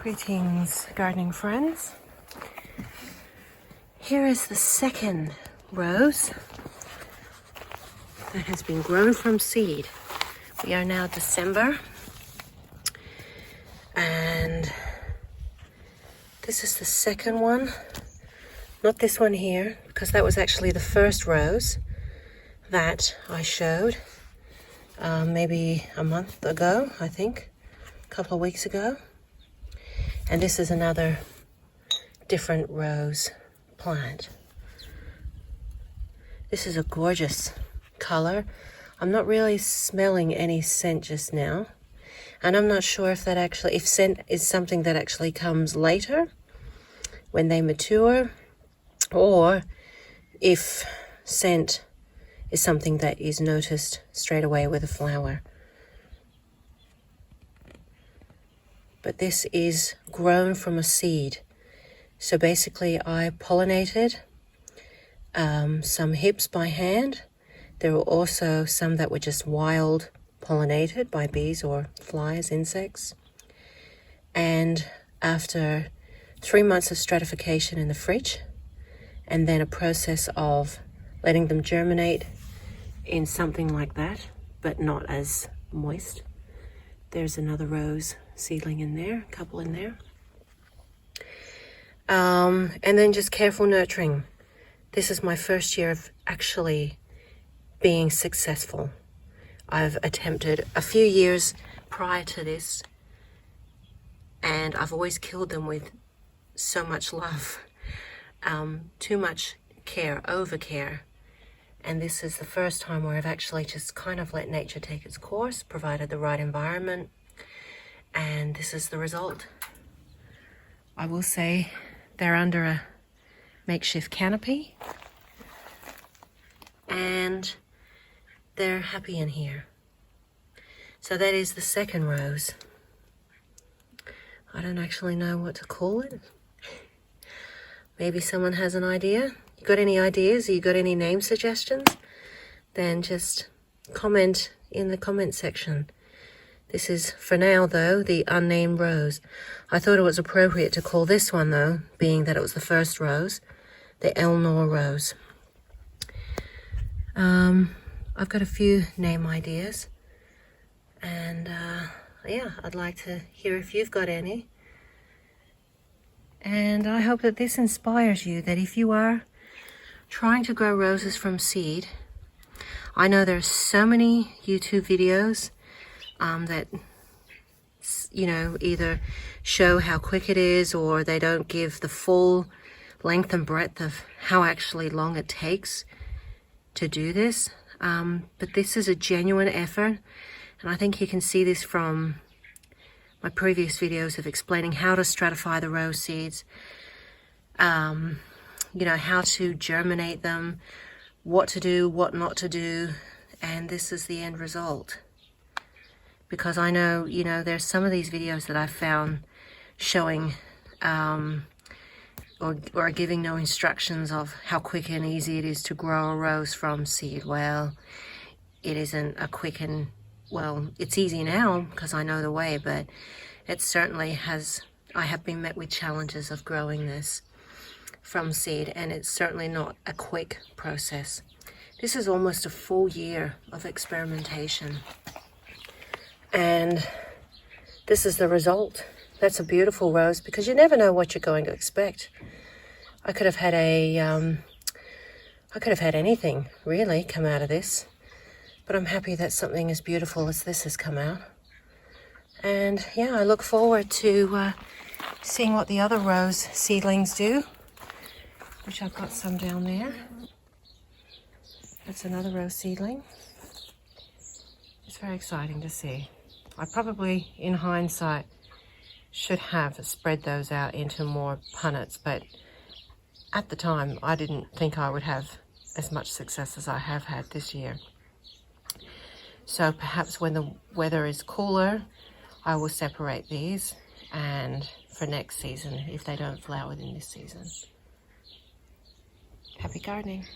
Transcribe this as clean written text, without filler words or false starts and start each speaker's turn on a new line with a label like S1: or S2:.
S1: Greetings, gardening friends. Here is the second rose that has been grown from seed. We are now December, and this is the second one. Not this one here, because that was actually the first rose that I showed maybe a month ago, I think, a couple of weeks ago. And this is another different rose plant. This is a gorgeous color. I'm not really smelling any scent just now. And I'm not sure if that actually, if scent is something that actually comes later when they mature, or if scent is something that is noticed straight away with a flower. But this is grown from a seed. So basically I pollinated some hips by hand. There were also some that were just wild pollinated by bees or flies, insects. And after 3 months of stratification in the fridge, and then a process of letting them germinate in something like that, but not as moist. There's another rose seedling in there, a couple in there. And then just careful nurturing. This is my first year of actually being successful. I've attempted a few years prior to this, and I've always killed them with so much love. Too much care, over care. And this is the first time where I've actually just kind of let nature take its course, provided the right environment, and this is the result. I will say they're under a makeshift canopy, and they're happy in here. So that is the second rose. I don't actually know what to call it. Maybe someone has an idea. You got any ideas? You got any name suggestions? Then just comment in the comment section. This is, for now though, the unnamed rose. I thought it was appropriate to call this one though, being that it was the first rose, the Elnor rose. I've got a few name ideas, and yeah, I'd like to hear if you've got any. And I hope that this inspires you, that if you are trying to grow roses from seed, I know there's so many YouTube videos that, you know, either show how quick it is, or they don't give the full length and breadth of how actually long it takes to do this. But this is a genuine effort, and I think you can see this from my previous videos of explaining how to stratify the rose seeds, you know, how to germinate them, what to do, what not to do, and this is the end result. Because I know, you know, there's some of these videos that I've found showing or giving no instructions of how quick and easy it is to grow a rose from seed. Well, it isn't a quick and, well, it's easy now because I know the way, but it certainly has, I have been met with challenges of growing this from seed, and it's certainly not a quick process. This is almost a full year of experimentation. And this is the result. That's a beautiful rose, because you never know what you're going to expect. I could have had anything really come out of this, but I'm happy that something as beautiful as this has come out. And yeah, I look forward to seeing what the other rose seedlings do, which I've got some down there. That's another rose seedling. It's very exciting to see. I probably, in hindsight, should have spread those out into more punnets, but at the time I didn't think I would have as much success as I have had this year. So perhaps when the weather is cooler, I will separate these, and for next season, if they don't flower in this season. Happy gardening.